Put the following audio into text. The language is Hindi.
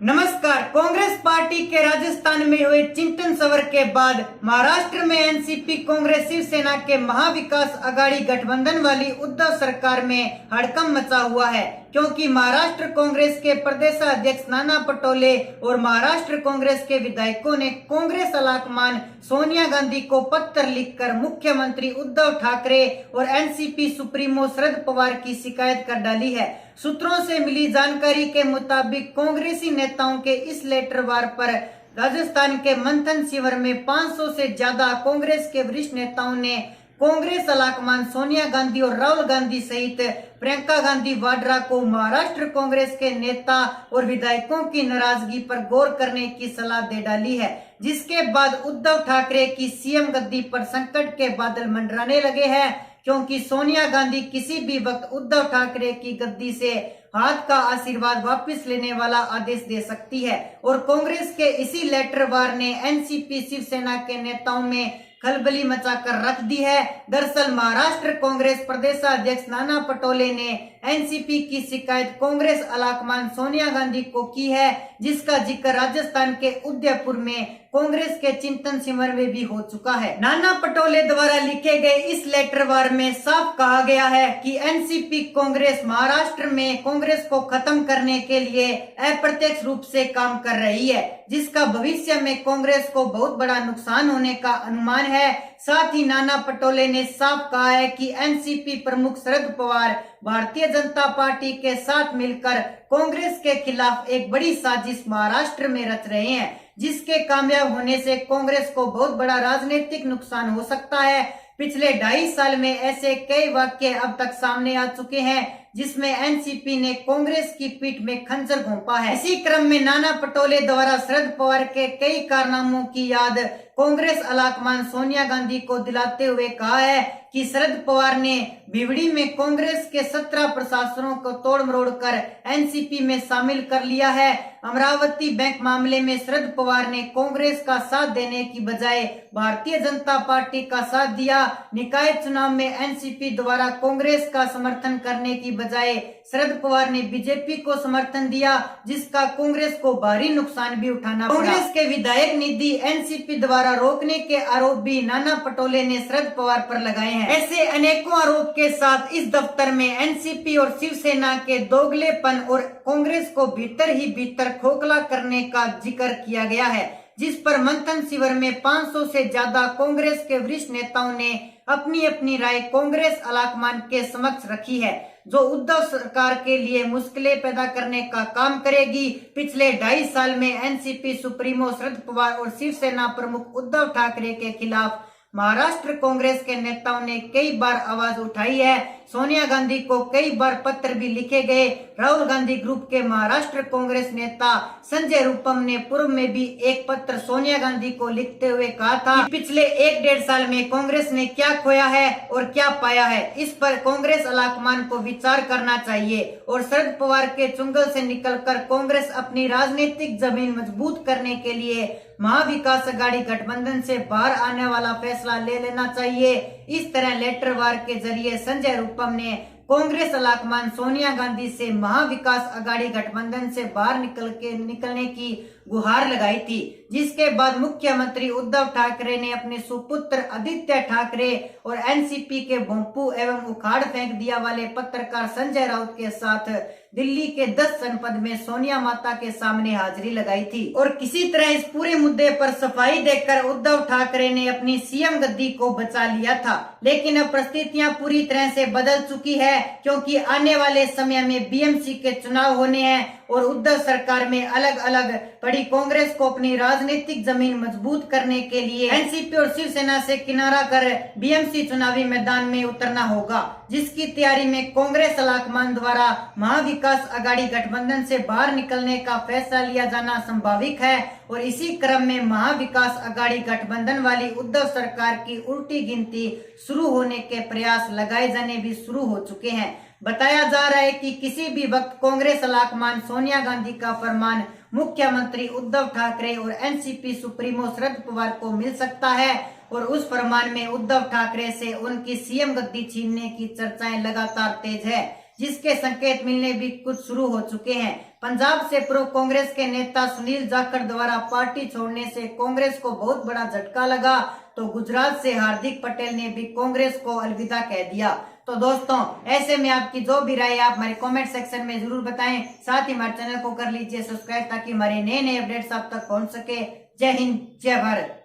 नमस्कार। कांग्रेस पार्टी के राजस्थान में हुए चिंतन सवर के बाद महाराष्ट्र में एनसीपी कांग्रेस शिवसेना के महाविकास आघाड़ी गठबंधन वाली उद्धव सरकार में हड़कंप मचा हुआ है, क्योंकि महाराष्ट्र कांग्रेस के प्रदेशाध्यक्ष नाना पटोले और महाराष्ट्र कांग्रेस के विधायकों ने कांग्रेस आलाकमान सोनिया गांधी को पत्र लिखकर मुख्यमंत्री उद्धव ठाकरे और एनसीपी सुप्रीमो शरद पवार की शिकायत कर डाली है। सूत्रों से मिली जानकारी के मुताबिक कांग्रेसी नेताओं के इस लेटर वार पर राजस्थान के मंथन शिविर में 500 से ज्यादा कांग्रेस के वरिष्ठ नेताओं ने कांग्रेस आलाकमान सोनिया गांधी और राहुल गांधी सहित प्रियंका गांधी वाड्रा को महाराष्ट्र कांग्रेस के नेता और विधायकों की नाराजगी पर गौर करने की सलाह दे डाली है, जिसके बाद उद्धव ठाकरे की सीएम गद्दी पर संकट के बादल मंडराने लगे हैं, क्योंकि सोनिया गांधी किसी भी वक्त उद्धव ठाकरे की गद्दी से हाथ का आशीर्वाद वापस लेने वाला आदेश दे सकती है। और कांग्रेस के इसी लेटर वार ने एनसीपी शिवसेना के नेताओं में खलबली मचाकर रख दी है। दरअसल महाराष्ट्र कांग्रेस प्रदेशाध्यक्ष नाना पटोले ने एनसीपी की शिकायत कांग्रेस आलाकमान सोनिया गांधी को की है, जिसका जिक्र राजस्थान के उदयपुर में कांग्रेस के चिंतन शिविर में भी हो चुका है। नाना पटोले द्वारा लिखे गए इस लेटर वार में साफ कहा गया है कि एनसीपी कांग्रेस महाराष्ट्र में कांग्रेस को खत्म करने के लिए अप्रत्यक्ष रूप से काम कर रही है, जिसका भविष्य में कांग्रेस को बहुत बड़ा नुकसान होने का अनुमान है। साथ ही नाना पटोले ने साफ कहा है कि एनसीपी प्रमुख शरद पवार भारतीय जनता पार्टी के साथ मिलकर कांग्रेस के खिलाफ एक बड़ी साजिश महाराष्ट्र में रच रहे हैं, जिसके कामयाब होने से कांग्रेस को बहुत बड़ा राजनीतिक नुकसान हो सकता है। पिछले 2.5 साल में ऐसे कई वाक्य अब तक सामने आ चुके हैं, जिसमें एनसीपी ने कांग्रेस की पीठ में खंजर घोंपा है। इसी क्रम में नाना पटोले द्वारा शरद पवार के कई कारनामों की याद कांग्रेस आलाकमान सोनिया गांधी को दिलाते हुए कहा है कि शरद पवार ने भिवड़ी में कांग्रेस के 17 प्रशासनों को तोड़ मरोड़ कर एनसीपी में शामिल कर लिया है। अमरावती बैंक मामले में शरद पवार ने कांग्रेस का साथ देने की बजाय भारतीय जनता पार्टी का साथ दिया। निकाय चुनाव में एनसीपी द्वारा कांग्रेस का समर्थन करने की बजाय शरद पवार ने बीजेपी को समर्थन दिया, जिसका कांग्रेस को भारी नुकसान भी उठाना पड़ा। कांग्रेस के विधायक निधि एनसीपी द्वारा रोकने के आरोप भी नाना पटोले ने शरद पवार पर लगाए हैं। ऐसे अनेकों आरोप के साथ इस दफ्तर में एनसीपी और शिवसेना के दोगलेपन और कांग्रेस को भीतर ही भीतर खोखला करने का जिक्र किया गया है, जिस पर मंथन शिविर में 500 से ज्यादा कांग्रेस के वरिष्ठ नेताओं ने अपनी अपनी राय कांग्रेस आलाकमान के समक्ष रखी है, जो उद्धव सरकार के लिए मुश्किलें पैदा करने का काम करेगी। पिछले 2.5 साल में एनसीपी सुप्रीमो शरद पवार और शिवसेना प्रमुख उद्धव ठाकरे के खिलाफ महाराष्ट्र कांग्रेस के नेताओं ने कई बार आवाज उठाई है। सोनिया गांधी को कई बार पत्र भी लिखे गए। राहुल गांधी ग्रुप के महाराष्ट्र कांग्रेस नेता संजय रूपम ने पूर्व में भी एक पत्र सोनिया गांधी को लिखते हुए कहा था कि पिछले 1-1.5 साल में कांग्रेस ने क्या खोया है और क्या पाया है, इस पर कांग्रेस आलाकमान को विचार करना चाहिए और शरद पवार के चुंगल से निकलकर कांग्रेस अपनी राजनीतिक जमीन मजबूत करने के लिए महाविकास आघाड़ी गठबंधन से बाहर आने वाला फैसला ले लेना चाहिए। इस तरह लेटर वार के जरिए संजय रूपम ने कांग्रेस आलाकमान सोनिया गांधी से महाविकास आघाड़ी गठबंधन से बाहर निकलने की गुहार लगाई थी, जिसके बाद मुख्यमंत्री उद्धव ठाकरे ने अपने सुपुत्र आदित्य ठाकरे और एनसीपी के भोंपू एवं उखाड़ फेंक दिया वाले पत्रकार संजय राउत के साथ दिल्ली के 10 जनपद में सोनिया माता के सामने हाजिरी लगाई थी और किसी तरह इस पूरे मुद्दे पर सफाई देकर उद्धव ठाकरे ने अपनी सीएम गद्दी को बचा लिया था। लेकिन अब परिस्थितियां पूरी तरह से बदल चुकी है, क्योंकि आने वाले समय में बीएमसी के चुनाव होने हैं और उद्धव सरकार में अलग अलग पड़ी कांग्रेस को अपनी राजनीतिक जमीन मजबूत करने के लिए एनसीपी और शिवसेना से किनारा कर बीएमसी चुनावी मैदान में उतरना होगा, जिसकी तैयारी में कांग्रेस आलाकमान द्वारा महाविकास आघाड़ी गठबंधन से बाहर निकलने का फैसला लिया जाना संभाविक है। और इसी क्रम में महाविकास आघाड़ी गठबंधन वाली उद्धव सरकार की उल्टी गिनती शुरू होने के प्रयास लगाए जाने भी शुरू हो चुके हैं। बताया जा रहा है कि किसी भी वक्त कांग्रेस आलाकमान सोनिया गांधी का फरमान मुख्यमंत्री उद्धव ठाकरे और एनसीपी सुप्रीमो शरद पवार को मिल सकता है और उस फरमान में उद्धव ठाकरे से उनकी सीएम गद्दी छीनने की चर्चाएं लगातार तेज है। जिसके संकेत मिलने भी कुछ शुरू हो चुके हैं। पंजाब से पूर्व कांग्रेस के नेता सुनील जाखड़ द्वारा पार्टी छोड़ने से कांग्रेस को बहुत बड़ा झटका लगा, तो गुजरात से हार्दिक पटेल ने भी कांग्रेस को अलविदा कह दिया। तो दोस्तों, ऐसे में आपकी जो भी राय आप हमारे कमेंट सेक्शन में जरूर बताएं। साथ ही हमारे चैनल को कर लीजिए सब्सक्राइब ताकि हमारे नए नए अपडेट्स आप तक पहुंच सके। जय हिंद, जय भारत।